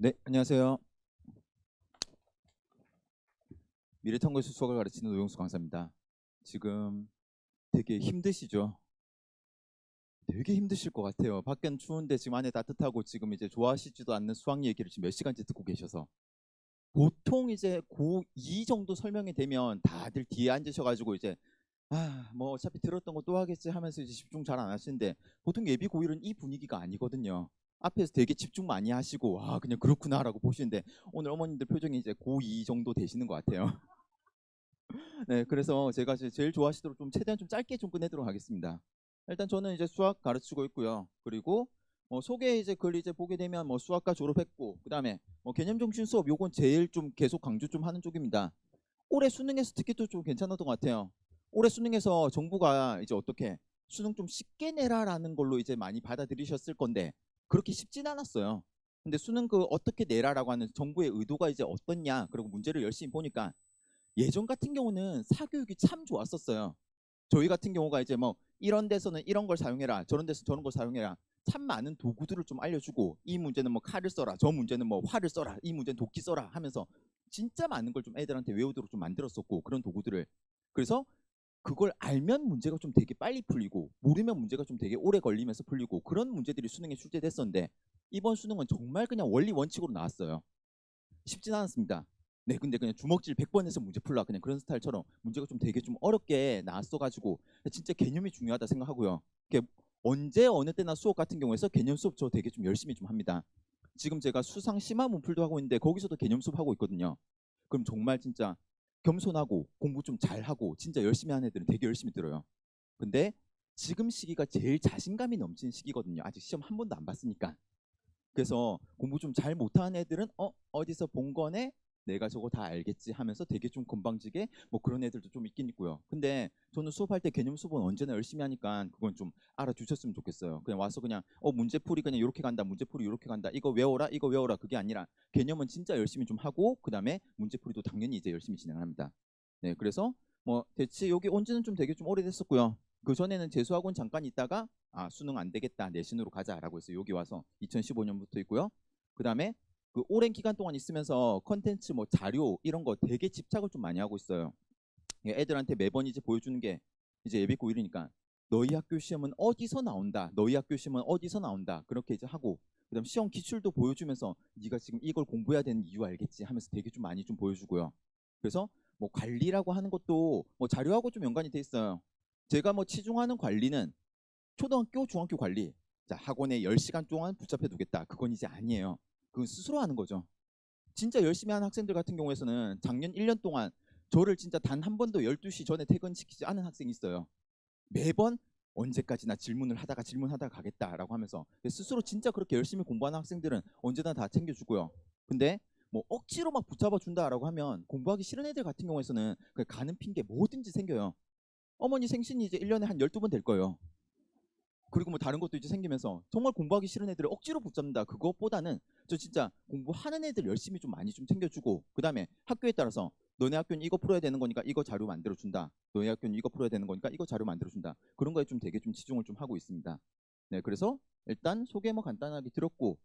네, 안녕하세요. 미래탐구에서 수학을 가르치는 노영수 강사입니다. 지금 되게 힘드시죠? 되게 힘드실 것 같아요. 밖엔 추운데 지금 안에 따뜻하고 지금 이제 좋아하시지도 않는 수학 얘기를 지금 몇 시간째 듣고 계셔서 보통 이제 고2 정도 설명이 되면 다들 뒤에 앉으셔가지고 이제 뭐 어차피 들었던 거 또 하겠지 하면서 이제 집중 잘 안 하시는데 보통 예비 고1은 이 분위기가 아니거든요. 앞에서 되게 집중 많이 하시고 그냥 그렇구나라고 보시는데 오늘 어머님들 표정이 이제 고2 정도 되시는 것 같아요. 네, 그래서 제가 제일 좋아하시도록 좀 최대한 좀 짧게 좀 끝내도록 하겠습니다. 일단 저는 이제 수학 가르치고 있고요. 그리고 소개 이제 글 이제 보게 되면 뭐 수학과 졸업했고, 그다음에 개념 정신 수업 요건 제일 좀 계속 강조 좀 하는 쪽입니다. 올해 수능에서 특히 또 좀 괜찮았던 것 같아요. 올해 수능에서 정부가 이제 어떻게 수능 좀 쉽게 내라라는 걸로 이제 많이 받아들이셨을 건데 그렇게 쉽진 않았어요. 근데 수능 그 어떻게 내라라고 하는 정부의 의도가 이제 어떻냐, 그리고 문제를 열심히 보니까 예전 같은 경우는 사교육이 참 좋았었어요. 저희 같은 경우가 이제 뭐 이런 데서는 이런 걸 사용해라, 저런 데서 저런 걸 사용해라, 참 많은 도구들을 좀 알려주고, 이 문제는 뭐 칼을 써라, 저 문제는 뭐 활을 써라, 이 문제는 도끼 써라 하면서 진짜 많은 걸 좀 애들한테 외우도록 좀 만들었었고, 그런 도구들을. 그래서 그걸 알면 문제가 좀 되게 빨리 풀리고, 모르면 문제가 좀 되게 오래 걸리면서 풀리고, 그런 문제들이 수능에 출제됐었는데 이번 수능은 정말 그냥 원리 원칙으로 나왔어요. 쉽진 않았습니다. 네, 근데 그냥 주먹질 100번 해서 문제 풀라, 그냥 그런 스타일처럼 문제가 좀 되게 좀 어렵게 나왔어가지고 진짜 개념이 중요하다 생각하고요. 언제 어느 때나 수업 같은 경우에서 개념 수업 저 되게 좀 열심히 좀 합니다. 지금 제가 수상 심화 문풀도 하고 있는데 거기서도 개념 수업 하고 있거든요. 그럼 정말 진짜 겸손하고 공부 좀 잘하고 진짜 열심히 하는 애들은 되게 열심히 들어요. 근데 지금 시기가 제일 자신감이 넘치는 시기거든요. 아직 시험 한 번도 안 봤으니까. 그래서 공부 좀 잘 못하는 애들은 어디서 본 거네, 내가 저거 다 알겠지 하면서 되게 좀 건방지게 뭐 그런 애들도 좀 있긴 있고요. 근데 저는 수업할 때 개념 수업은 언제나 열심히 하니까 그건 좀 알아두셨으면 좋겠어요. 그냥 와서 그냥 문제풀이 그냥 이렇게 간다, 문제풀이 이렇게 간다, 이거 외워라, 이거 외워라, 그게 아니라 개념은 진짜 열심히 좀 하고, 그 다음에 문제풀이도 당연히 이제 열심히 진행합니다. 네, 그래서 뭐 대체 여기 온 지는 좀 되게 좀 오래됐었고요. 그 전에는 재수학원 잠깐 있다가 수능 안 되겠다, 내신으로 가자라고 해서 여기 와서 2015년부터 있고요. 그 다음에 그 오랜 기간 동안 있으면서 컨텐츠 뭐 자료 이런 거 되게 집착을 좀 많이 하고 있어요. 애들한테 매번 이제 보여주는 게 이제 예비고 1이니까 너희 학교 시험은 어디서 나온다, 너희 학교 시험은 어디서 나온다, 그렇게 이제 하고, 그다음 시험 기출도 보여주면서 네가 지금 이걸 공부해야 되는 이유 알겠지 하면서 되게 좀 많이 좀 보여주고요. 그래서 뭐 관리라고 하는 것도 뭐 자료하고 좀 연관이 돼 있어요. 제가 뭐 치중하는 관리는 초등학교, 중학교 관리. 자, 학원에 10시간 동안 붙잡혀 두겠다. 그건 이제 아니에요. 그건 스스로 하는 거죠. 진짜 열심히 하는 학생들 같은 경우에서는 작년 1년 동안 저를 진짜 단 한 번도 12시 전에 퇴근시키지 않은 학생이 있어요. 매번 언제까지나 질문하다가 가겠다라고 하면서 스스로 진짜 그렇게 열심히 공부하는 학생들은 언제나 다 챙겨주고요. 근데 뭐 억지로 막 붙잡아 준다라고 하면 공부하기 싫은 애들 같은 경우에서는 그 가는 핑계 뭐든지 생겨요. 어머니 생신이 이제 1년에 한 12번 될 거예요. 그리고 뭐 다른 것도 이제 생기면서 정말 공부하기 싫은 애들을 억지로 붙잡는다, 그것보다는 저 진짜 공부하는 애들 열심히 좀 많이 좀 챙겨주고, 그 다음에 학교에 따라서 너네 학교는 이거 풀어야 되는 거니까 이거 자료 만들어준다, 너네 학교는 이거 풀어야 되는 거니까 이거 자료 만들어준다, 그런 거에 좀 되게 좀 치중을 좀 하고 있습니다. 네, 그래서 일단 소개 뭐 간단하게 들었고,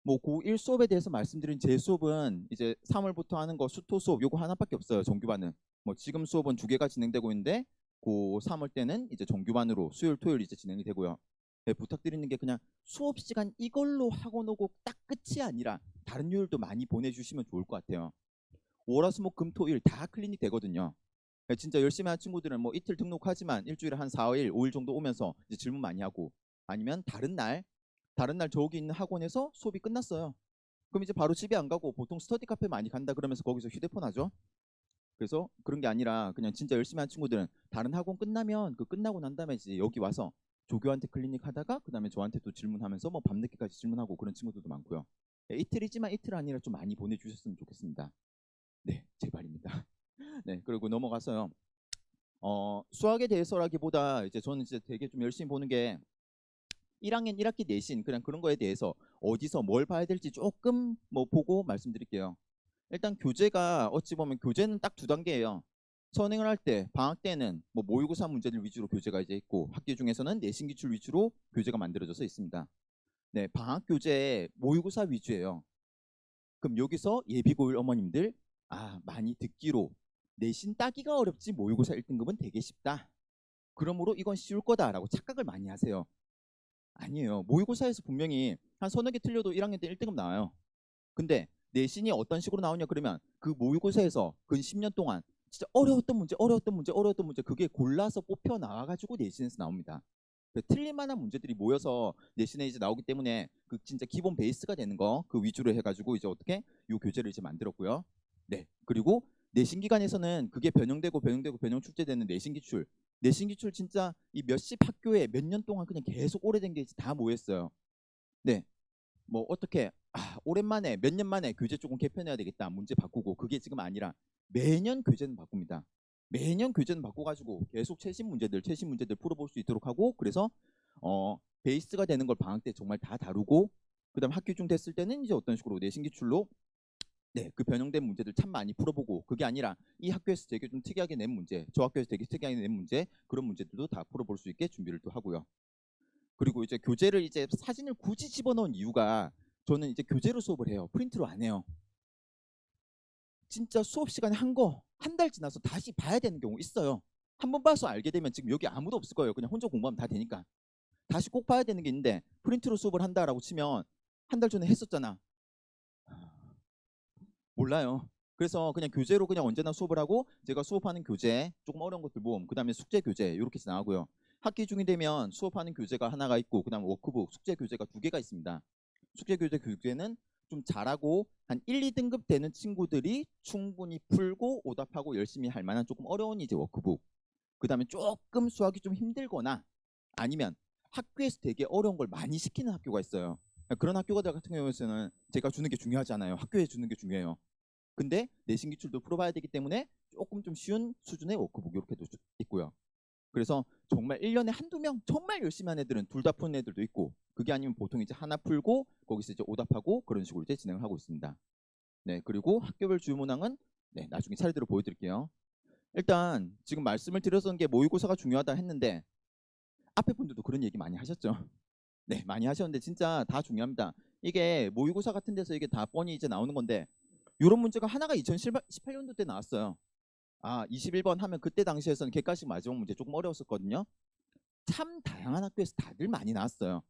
뭐 고1 수업에 대해서 말씀드린 제 수업은 이제 3월부터 하는 거 수토 수업 요거 하나밖에 없어요. 정규반은 뭐 지금 수업은 2개가 진행되고 있는데 고 3월 때는 이제 정규반으로 수요일 토요일 이제 진행이 되고요. 네, 부탁드리는 게 그냥 수업 시간 이걸로 학원 오고 딱 끝이 아니라 다른 요일도 많이 보내주시면 좋을 것 같아요. 월화수목 금토일 다 클리닉 되거든요. 네, 진짜 열심히 하는 친구들은 뭐 이틀 등록하지만 일주일에 한 4일 5일 정도 오면서 이제 질문 많이 하고, 아니면 다른 날 저기 있는 학원에서 수업이 끝났어요. 그럼 이제 바로 집에 안 가고 보통 스터디 카페 많이 간다 그러면서 거기서 휴대폰 하죠. 그래서 그런 게 아니라 그냥 진짜 열심히 하는 친구들은 다른 학원 끝나면 그 끝나고 난 다음에 이제 여기 와서 조교한테 클리닉 하다가 그다음에 저한테 또 질문하면서 뭐 밤늦게까지 질문하고 그런 친구들도 많고요. 네, 이틀이지만 이틀 아니라 좀 많이 보내주셨으면 좋겠습니다. 네, 제발입니다. 네, 그리고 넘어가서요. 수학에 대해서라기보다 이제 저는 이제 되게 좀 열심히 보는 게 1학년 1학기 내신 그냥 그런 거에 대해서 어디서 뭘 봐야 될지 조금 뭐 보고 말씀드릴게요. 일단 교재가 어찌 보면 교재는 딱 2단계예요. 선행을 할 때 방학 때는 뭐 모의고사 문제들 위주로 교재가 이제 있고, 학기 중에서는 내신 기출 위주로 교재가 만들어져서 있습니다. 네, 방학 교재 모의고사 위주예요. 그럼 여기서 예비고일 어머님들 많이 듣기로 내신 따기가 어렵지 모의고사 1등급은 되게 쉽다. 그러므로 이건 쉬울 거다라고 착각을 많이 하세요. 아니에요. 모의고사에서 분명히 한 서너 개 틀려도 1학년 때 1등급 나와요. 근데 내신이 어떤 식으로 나오냐 그러면 그 모의고사에서 근 10년 동안 진짜 어려웠던 문제 그게 골라서 뽑혀 나와가지고 내신에서 나옵니다. 틀릴 만한 문제들이 모여서 내신에 이제 나오기 때문에 그 진짜 기본 베이스가 되는 거 그 위주로 해가지고 이제 어떻게 요 교재를 이제 만들었고요. 네, 그리고 내신 기간에서는 그게 변형되고 변형 출제되는 내신 기출 진짜 이 몇십 학교에 몇 년 동안 그냥 계속 오래된 게 다 모였어요. 네, 뭐 어떻게 오랜만에 몇 년 만에 교재 조금 개편해야 되겠다 문제 바꾸고 그게 지금 아니라 매년 교재는 바꿉니다. 매년 교재는 바꿔가지고 계속 최신 문제들 풀어볼 수 있도록 하고 그래서 베이스가 되는 걸 방학 때 정말 다 다루고 그다음 학기 중 됐을 때는 이제 어떤 식으로 내신 기출로 그 변형된 문제들 참 많이 풀어보고 그게 아니라 이 학교에서 되게 좀 특이하게 낸 문제 저 학교에서 되게 특이하게 낸 문제 그런 문제들도 다 풀어볼 수 있게 준비를 또 하고요. 그리고 이제 교재를 이제 사진을 굳이 집어넣은 이유가 저는 이제 교재로 수업을 해요. 프린트로 안 해요. 진짜 수업 시간에 한 거 한 달 지나서 다시 봐야 되는 경우 있어요. 한 번 봐서 알게 되면 지금 여기 아무도 없을 거예요. 그냥 혼자 공부하면 다 되니까. 다시 꼭 봐야 되는 게 있는데 프린트로 수업을 한다라고 치면 한 달 전에 했었잖아. 몰라요. 그래서 그냥 교재로 그냥 언제나 수업을 하고 제가 수업하는 교재 조금 어려운 것들 모음 그다음에 숙제 교재 이렇게 나가고요. 학기 중이 되면 수업하는 교재가 하나가 있고 그다음에 워크북 숙제 교재가 2개가 있습니다. 숙제 교재는 좀 잘하고 한 1, 2등급 되는 친구들이 충분히 풀고 오답하고 열심히 할 만한 조금 어려운 이제 워크북. 그다음에 조금 수학이 좀 힘들거나 아니면 학교에서 되게 어려운 걸 많이 시키는 학교가 있어요. 그런 학교들 같은 경우에는 제가 주는 게 중요하잖아요. 학교에 주는 게 중요해요. 근데 내신 기출도 풀어봐야 되기 때문에 조금 좀 쉬운 수준의 워크북 이렇게도 있고요. 그래서 정말 1년에 한두 명 정말 열심히 한 애들은 둘 다 푸는 애들도 있고 그게 아니면 보통 이제 하나 풀고 거기서 이제 오답하고 그런 식으로 이제 진행을 하고 있습니다. 네, 그리고 학교별 주요 문항은 나중에 차례대로 보여드릴게요. 일단 지금 말씀을 드렸던 게 모의고사가 중요하다 했는데 앞에 분들도 그런 얘기 많이 하셨죠. 네, 많이 하셨는데 진짜 다 중요합니다. 이게 모의고사 같은 데서 이게 다 뻔히 이제 나오는 건데 이런 문제가 하나가 2018년도 때 나왔어요. 21번 하면 그때 당시에서는 객관식 마지막 문제 조금 어려웠었거든요. 참 다양한 학교에서 다들 많이 나왔어요.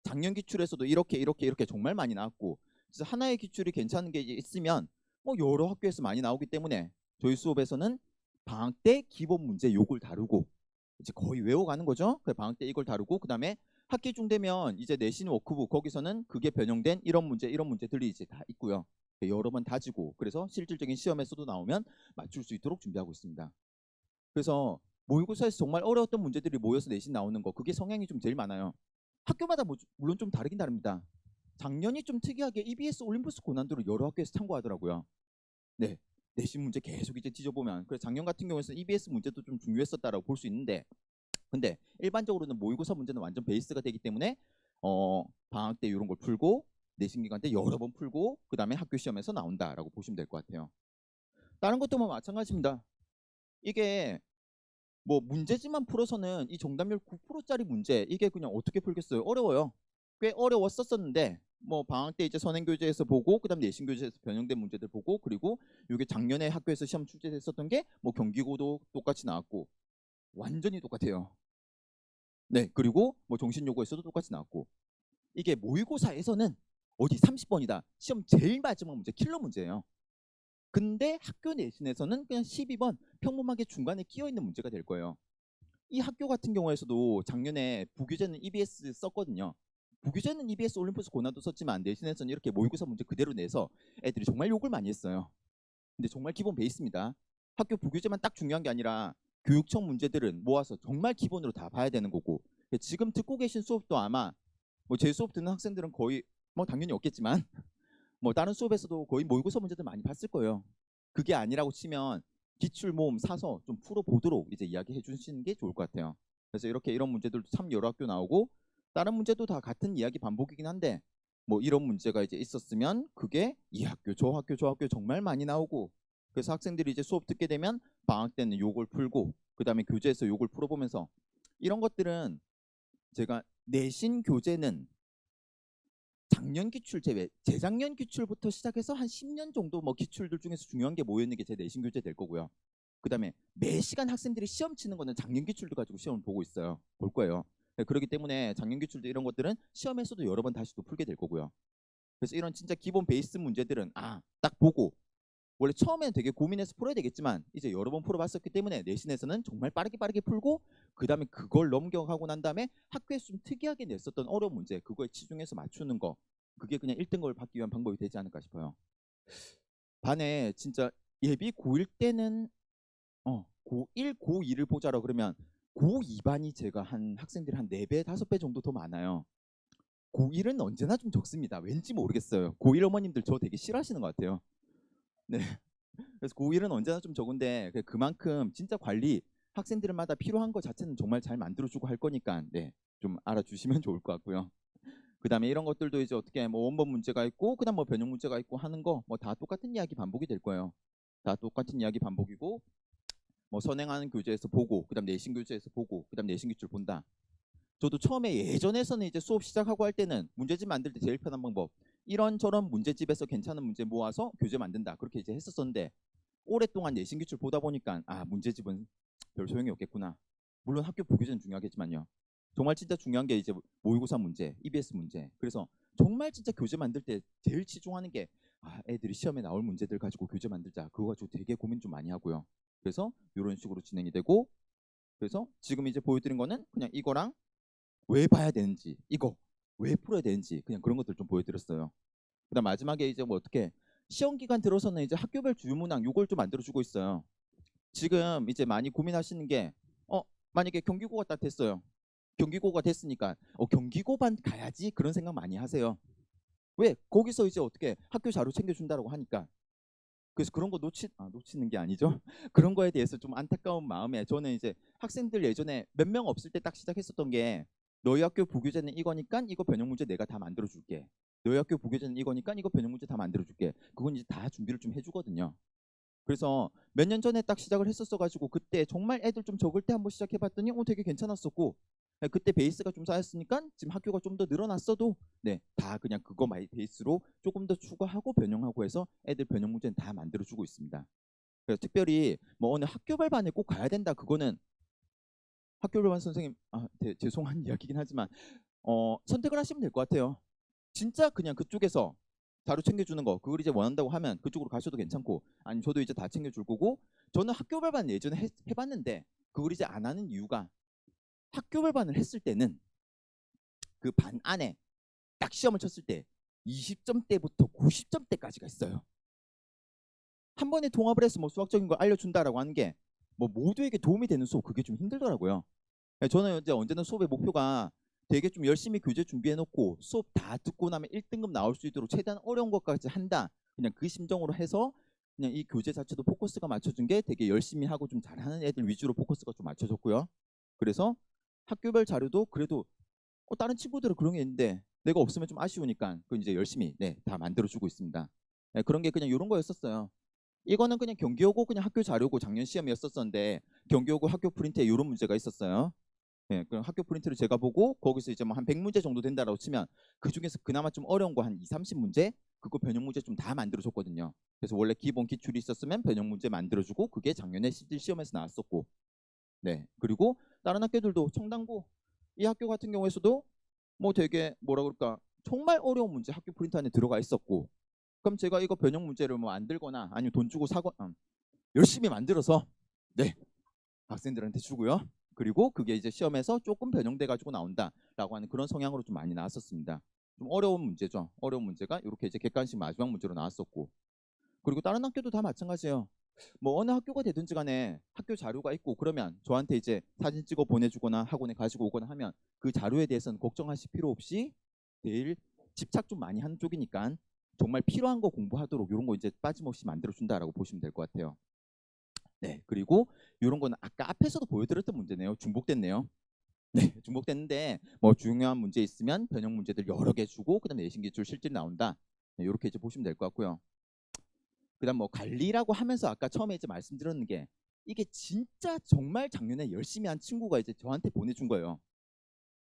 작년 기출에서도 이렇게 정말 많이 나왔고 그래서 하나의 기출이 괜찮은 게 있으면 뭐 여러 학교에서 많이 나오기 때문에 저희 수업에서는 방학 때 기본 문제 요걸 다루고 이제 거의 외워가는 거죠. 방학 때 이걸 다루고 그다음에 학기 중 되면 이제 내신 워크북 거기서는 그게 변형된 이런 문제들이 이제 다 있고요. 여러 번 다지고 그래서 실질적인 시험에서도 나오면 맞출 수 있도록 준비하고 있습니다. 그래서 모의고사에서 정말 어려웠던 문제들이 모여서 내신 나오는 거 그게 성향이 좀 제일 많아요. 학교마다 물론 좀 다르긴 다릅니다. 작년이 좀 특이하게 EBS 올림푸스 고난도를 여러 학교에서 참고하더라고요. 네, 내신 문제 계속 이제 뒤져보면 그래서 작년 같은 경우에는 EBS 문제도 좀 중요했었다라고 볼 수 있는데 근데 일반적으로는 모의고사 문제는 완전 베이스가 되기 때문에 방학 때 이런 걸 풀고 내신 기간 때 여러 번 풀고 그 다음에 학교 시험에서 나온다라고 보시면 될 것 같아요. 다른 것도 뭐 마찬가지입니다. 이게 뭐 문제지만 풀어서는 이 정답률 9%짜리 문제 이게 그냥 어떻게 풀겠어요? 어려워요. 꽤 어려웠었는데 뭐 방학 때 이제 선행교재에서 보고 그다음 내신 교재에서 변형된 문제들 보고 그리고 이게 작년에 학교에서 시험 출제됐었던 게 뭐 경기고도 똑같이 나왔고 완전히 똑같아요. 네, 그리고 뭐 정신요구에서도 똑같이 나왔고 이게 모의고사에서는 어디 30번이다. 시험 제일 마지막 문제 킬러 문제예요. 근데 학교 내신에서는 그냥 12번 평범하게 중간에 끼어있는 문제가 될 거예요. 이 학교 같은 경우에서도 작년에 부교재는 EBS 썼거든요. 부교재는 EBS 올림푸스 고난도 썼지만 내신에서는 이렇게 모의고사 문제 그대로 내서 애들이 정말 욕을 많이 했어요. 근데 정말 기본 베이스입니다. 학교 부교재만 딱 중요한 게 아니라 교육청 문제들은 모아서 정말 기본으로 다 봐야 되는 거고 지금 듣고 계신 수업도 아마 뭐 제 수업 듣는 학생들은 거의 뭐 당연히 없겠지만 뭐 다른 수업에서도 거의 모의고사 문제들 많이 봤을 거예요. 그게 아니라고 치면 기출 모음 사서 좀 풀어보도록 이제 이야기해 주시는 게 좋을 것 같아요. 그래서 이렇게 이런 문제들도 참 여러 학교 나오고 다른 문제도 다 같은 이야기 반복이긴 한데 뭐 이런 문제가 이제 있었으면 그게 이 학교 저 학교 정말 많이 나오고 그래서 학생들이 이제 수업 듣게 되면 방학 때는 요걸 풀고 그 다음에 교재에서 요걸 풀어보면서 이런 것들은 제가 내신 교재는 작년 기출 제외, 재작년 기출부터 시작해서 한 10년 정도 뭐 기출들 중에서 중요한 게 모여 있는 게 제 내신 교재 될 거고요. 그다음에 매 시간 학생들이 시험 치는 거는 작년 기출도 가지고 시험을 보고 있어요. 볼 거예요. 네, 그렇기 때문에 작년 기출도 이런 것들은 시험에서도 여러 번 다시 또 풀게 될 거고요. 그래서 이런 진짜 기본 베이스 문제들은 딱 보고 원래 처음에는 되게 고민해서 풀어야 되겠지만 이제 여러 번 풀어봤었기 때문에 내신에서는 정말 빠르게 풀고 그다음에 그걸 넘겨가고 난 다음에 학교에서 좀 특이하게 냈었던 어려운 문제 그거에 치중해서 맞추는 거 그게 그냥 1등급을 받기 위한 방법이 되지 않을까 싶어요. 반에 진짜 예비 고1 때는 고1, 고2를 보자라 그러면 고2 반이 제가 한 학생들이 한 4배, 5배 정도 더 많아요. 고1은 언제나 좀 적습니다. 왠지 모르겠어요. 고1 어머님들 저 되게 싫어하시는 것 같아요. 네. 그래서 고1은 언제나 좀 적은데 그만큼 진짜 관리 학생들마다 필요한 것 자체는 정말 잘 만들어주고 할 거니까 네, 좀 알아주시면 좋을 것 같고요. 그다음에 이런 것들도 이제 어떻게 뭐 원본 문제가 있고 그다음 뭐 변형 문제가 있고 하는 거 뭐 다 똑같은 이야기 반복이 될 거예요. 다 똑같은 이야기 반복이고 뭐 선행하는 교재에서 보고 그다음 내신 교재에서 보고 그다음 내신 기출 본다. 저도 처음에 예전에서는 이제 수업 시작하고 할 때는 문제집 만들 때 제일 편한 방법 이런저런 문제집에서 괜찮은 문제 모아서 교재 만든다 그렇게 이제 했었었는데 오랫동안 내신 기출 보다 보니까 문제집은 별 소용이 없겠구나. 물론 학교 보기는 중요하겠지만요. 정말 진짜 중요한 게 이제 모의고사 문제, EBS 문제. 그래서 정말 진짜 교재 만들 때 제일 치중하는 게 애들이 시험에 나올 문제들 가지고 교재 만들자. 그거 가지고 되게 고민 좀 많이 하고요. 그래서 이런 식으로 진행이 되고 그래서 지금 이제 보여드린 거는 그냥 이거랑 왜 봐야 되는지 이거 왜 풀어야 되는지 그냥 그런 것들 좀 보여드렸어요. 그다음 마지막에 이제 뭐 어떻게 시험 기간 들어서는 이제 학교별 주요문항 요걸 좀 만들어주고 있어요. 지금 이제 많이 고민하시는 게 만약에 경기고가 딱 됐어요. 경기고가 됐으니까 경기고반 가야지 그런 생각 많이 하세요. 왜? 거기서 이제 어떻게 학교 자료 챙겨준다라고 하니까. 그래서 그런 거 놓치는 게 아니죠. 그런 거에 대해서 좀 안타까운 마음에 저는 이제 학생들 예전에 몇 명 없을 때 딱 시작했었던 게 너희 학교 부교재는 이거니까 이거 변형 문제 내가 다 만들어 줄게. 너희 학교 부교재는 이거니까 이거 변형 문제 다 만들어 줄게. 그건 이제 다 준비를 좀 해주거든요. 그래서 몇 년 전에 딱 시작을 했었어 가지고 그때 정말 애들 좀 적을 때 한번 시작해 봤더니 되게 괜찮았었고 그때 베이스가 좀 쌓였으니까 지금 학교가 좀 더 늘어났어도 네, 다 그냥 그거 베이스로 조금 더 추가하고 변형하고 해서 애들 변형 문제는 다 만들어 주고 있습니다. 그래서 특별히 뭐 어느 학교별 반에 꼭 가야 된다 그거는 학교별 반 선생님 죄송한 이야기긴 하지만 선택을 하시면 될 것 같아요. 진짜 그냥 그쪽에서 자료 챙겨주는 거 그걸 이제 원한다고 하면 그쪽으로 가셔도 괜찮고 아니 저도 이제 다 챙겨줄 거고 저는 학교별 반 예전에 해봤는데 그걸 이제 안 하는 이유가 학교별 반을 했을 때는 그 반 안에 딱 시험을 쳤을 때 20점대부터 90점대까지가 있어요. 한 번에 통합을 해서 뭐 수학적인 걸 알려준다라고 하는 게 뭐 모두에게 도움이 되는 수업 그게 좀 힘들더라고요. 저는 이제 언제나 수업의 목표가 되게 좀 열심히 교재 준비해놓고 수업 다 듣고 나면 1등급 나올 수 있도록 최대한 어려운 것까지 한다. 그냥 그 심정으로 해서 그냥 이 교재 자체도 포커스가 맞춰준 게 되게 열심히 하고 좀 잘하는 애들 위주로 포커스가 좀 맞춰졌고요. 그래서 학교별 자료도 그래도 다른 친구들은 그런 게 있는데 내가 없으면 좀 아쉬우니까 그 이제 열심히 다 만들어주고 있습니다. 그런 게 그냥 이런 거였었어요. 이거는 그냥 경기여고 그냥 학교 자료고 작년 시험이었었는데 경기여고 학교 프린트에 이런 문제가 있었어요. 그럼 학교 프린트를 제가 보고 거기서 이제 뭐 한 100문제 정도 된다라고 치면 그 중에서 그나마 좀 어려운 거 한 2, 30문제 그거 변형 문제 좀 다 만들어줬거든요. 그래서 원래 기본 기출이 있었으면 변형 문제 만들어주고 그게 작년에 실질 시험에서 나왔었고 그리고 다른 학교들도 청담고 이 학교 같은 경우에서도 뭐 되게 뭐라 그럴까 정말 어려운 문제 학교 프린트 안에 들어가 있었고 그럼 제가 이거 변형 문제를 뭐 안 들거나 아니면 돈 주고 열심히 만들어서 학생들한테 주고요. 그리고 그게 이제 시험에서 조금 변형돼 가지고 나온다라고 하는 그런 성향으로 좀 많이 나왔었습니다. 좀 어려운 문제죠. 어려운 문제가 이렇게 이제 객관식 마지막 문제로 나왔었고 그리고 다른 학교도 다 마찬가지예요. 뭐 어느 학교가 되든지 간에 학교 자료가 있고 그러면 저한테 이제 사진 찍어 보내주거나 학원에 가지고 오거나 하면 그 자료에 대해서는 걱정하실 필요 없이 내일 집착 좀 많이 하는 쪽이니까 정말 필요한 거 공부하도록 이런 거 이제 빠짐없이 만들어준다라고 보시면 될 것 같아요. 그리고 이런 거는 아까 앞에서도 보여드렸던 문제네요. 중복됐네요. 중복됐는데 뭐 중요한 문제 있으면 변형 문제들 여러 개 주고 그다음에 내신 기출 실질 나온다. 이렇게 이제 보시면 될 것 같고요. 그다음 뭐 관리라고 하면서 아까 처음에 이제 말씀드렸는 게 이게 진짜 정말 작년에 열심히 한 친구가 이제 저한테 보내준 거예요.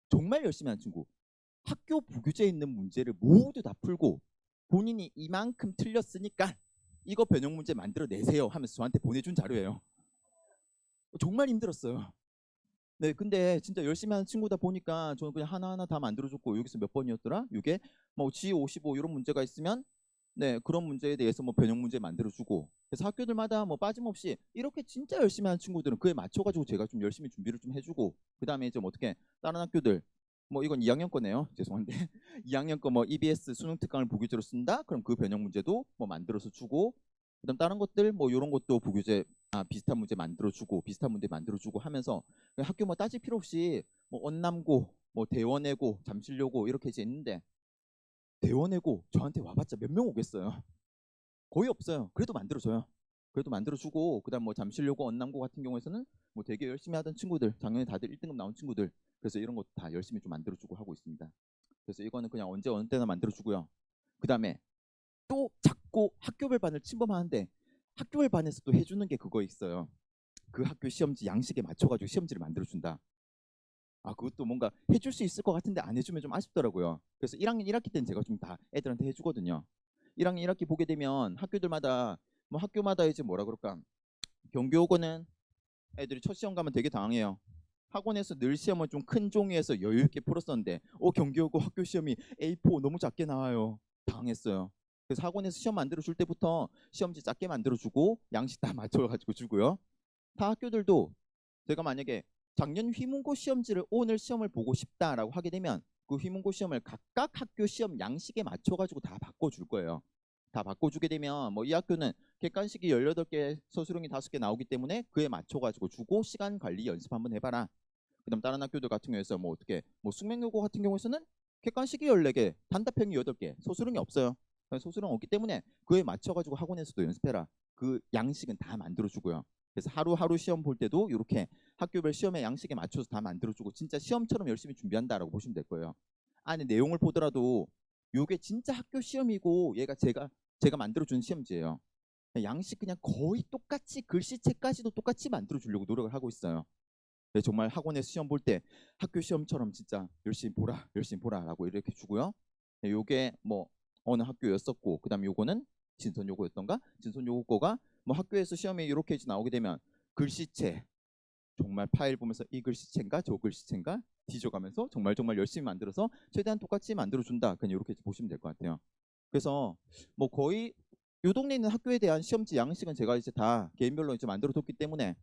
정말 열심히 한 친구. 학교 부교재에 있는 문제를 모두 다 풀고 본인이 이만큼 틀렸으니까 이거 변형 문제 만들어 내세요 하면서 저한테 보내준 자료예요. 정말 힘들었어요. 네, 근데 진짜 열심히 하는 친구다 보니까 저는 그냥 하나하나 다 만들어줬고, 여기서 몇 번이었더라? 이게 뭐 G55 이런 문제가 있으면 네, 그런 문제에 대해서 뭐 변형 문제 만들어주고, 그래서 학교들마다 뭐 빠짐없이 이렇게 진짜 열심히 하는 친구들은 그에 맞춰가지고 제가 좀 열심히 준비를 좀 해주고, 그 다음에 좀 어떻게 다른 학교들 뭐 이건 2학년 거네요. 죄송한데 2학년 거 뭐 EBS 수능 특강을 부교재로 쓴다? 그럼 그 변형 문제도 뭐 만들어서 주고, 그다음 다른 것들 뭐 이런 것도 부교재 비슷한 문제 만들어주고 비슷한 문제 만들어주고 하면서 학교 뭐 따질 필요 없이 뭐 언남고 뭐 대원외고 잠실여고 이렇게 이제 있는데, 대원외고 저한테 와봤자 몇 명 오겠어요? 거의 없어요. 그래도 만들어줘요. 그래도 만들어주고, 그다음 뭐 잠실여고 언남고 같은 경우에서는 뭐 되게 열심히 하던 친구들, 작년에 다들 1등급 나온 친구들, 그래서 이런 것도 다 열심히 좀 만들어주고 하고 있습니다. 그래서 이거는 그냥 언제 어느 때나 만들어주고요. 그다음에 또 자꾸 학교별 반을 침범하는데, 학교별 반에서 또 해주는 게 그거 있어요. 그 학교 시험지 양식에 맞춰가지고 시험지를 만들어준다. 그것도 뭔가 해줄 수 있을 것 같은데 안 해주면 좀 아쉽더라고요. 그래서 1학년 1학기 때는 제가 좀 다 애들한테 해주거든요. 1학년 1학기 보게 되면 학교들마다 뭐 학교마다 이제 뭐라 그럴까, 경기 오고는 애들이 첫 시험 가면 되게 당황해요. 학원에서 늘 시험을 좀 큰 종이에서 여유 있게 풀었었는데 경기 오고 학교 시험이 A4 너무 작게 나와요. 당황했어요. 그래서 학원에서 시험 만들어 줄 때부터 시험지 작게 만들어 주고 양식 다 맞춰 가지고 주고요. 다 학교들도 제가 만약에 작년 휘문고 시험지를 오늘 시험을 보고 싶다라고 하게 되면 그 휘문고 시험을 각각 학교 시험 양식에 맞춰 가지고 다 바꿔줄 거예요. 다 바꿔주게 되면 뭐 이 학교는 객관식이 18개, 서술형이 5개 나오기 때문에 그에 맞춰 가지고 주고 시간 관리 연습 한번 해봐라. 그다음 다른 학교들 같은 경우에서 뭐 어떻게 뭐 숙명여고 같은 경우에서는 객관식이 14개, 단답형이 8개, 서술형이 없어요. 소수령 없기 때문에 그에 맞춰가지고 학원에서도 연습해라. 그 양식은 다 만들어주고요. 그래서 하루하루 시험 볼 때도 이렇게 학교별 시험의 양식에 맞춰서 다 만들어주고 진짜 시험처럼 열심히 준비한다라고 보시면 될 거예요. 안에 내용을 보더라도 요게 진짜 학교 시험이고 얘가 제가 만들어준 시험지예요. 양식 그냥 거의 똑같이 글씨체까지도 똑같이 만들어주려고 노력을 하고 있어요. 네, 정말 학원에서 시험 볼 때 학교 시험처럼 진짜 열심히 보라, 열심히 보라라고 이렇게 주고요. 네, 요게 뭐 어느 학교였었고, 그다음 요거는 진선 요거였던가? 진선 요거 거가 뭐 학교에서 시험에 이렇게 나오게 되면 글씨체 정말 파일 보면서 이 글씨체인가 저 글씨체인가 뒤져가면서 정말 열심히 만들어서 최대한 똑같이 만들어 준다. 그냥 이렇게 보시면 될 것 같아요. 그래서 뭐 거의 요 동네에 있는 학교에 대한 시험지 양식은 제가 이제 다 개인별로 이제 만들어 뒀기 때문에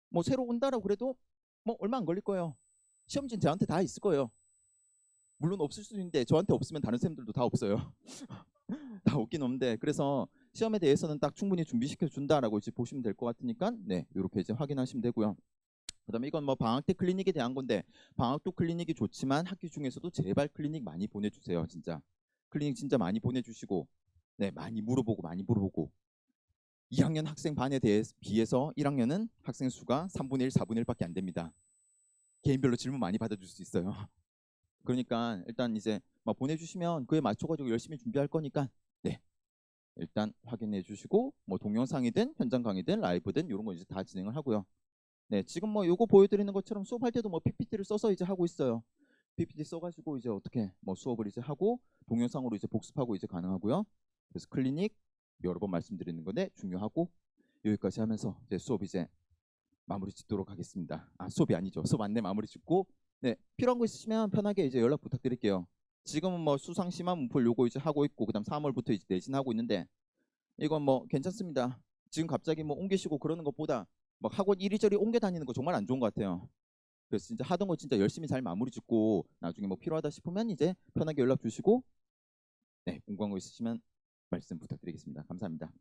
뭐 새로 온다라고 그래도 뭐 얼마 안 걸릴 거예요. 시험지는 저한테 다 있을 거예요. 물론 없을 수도 있는데 저한테 없으면 다른 쌤들도 다 없어요. 다 없긴 없는데, 그래서 시험에 대해서는 딱 충분히 준비시켜 준다라고 이제 보시면 될 것 같으니까 네, 이렇게 이제 확인하시면 되고요. 그다음에 이건 뭐 방학 때 클리닉에 대한 건데, 방학도 클리닉이 좋지만 학기 중에서도 제발 클리닉 많이 보내주세요. 진짜 클리닉 진짜 많이 보내주시고, 네, 많이 물어보고 2학년 학생 반에 대해 비해서 1학년은 학생 수가 3분의 1, 4분의 1밖에 안 됩니다. 개인별로 질문 많이 받아줄 수 있어요. 그러니까 일단 이제 막 보내주시면 그에 맞춰가지고 열심히 준비할 거니까 네, 일단 확인해 주시고 뭐 동영상이든 현장 강의든 라이브든 이런 거 이제 다 진행을 하고요. 네, 지금 뭐 요거 보여드리는 것처럼 수업할 때도 뭐 PPT를 써서 이제 하고 있어요. PPT 써가지고 이제 어떻게 뭐 수업을 이제 하고 동영상으로 이제 복습하고 이제 가능하고요. 그래서 클리닉 여러 번 말씀드리는 건데 중요하고, 여기까지 하면서 이제 수업 이제 마무리 짓도록 하겠습니다. 수업이 아니죠. 수업 안내 마무리 짓고, 네, 필요한 거 있으시면 편하게 이제 연락 부탁드릴게요. 지금은 뭐 수상 심화 문풀 요거 이제 하고 있고, 그다음 3월부터 이제 내신하고 있는데 이건 뭐 괜찮습니다. 지금 갑자기 뭐 옮기시고 그러는 것보다 막 학원 이리저리 옮겨 다니는 거 정말 안 좋은 것 같아요. 그래서 진짜 하던 거 진짜 열심히 잘 마무리 짓고 나중에 뭐 필요하다 싶으면 이제 편하게 연락 주시고, 네, 궁금한 거 있으시면 말씀 부탁드리겠습니다. 감사합니다.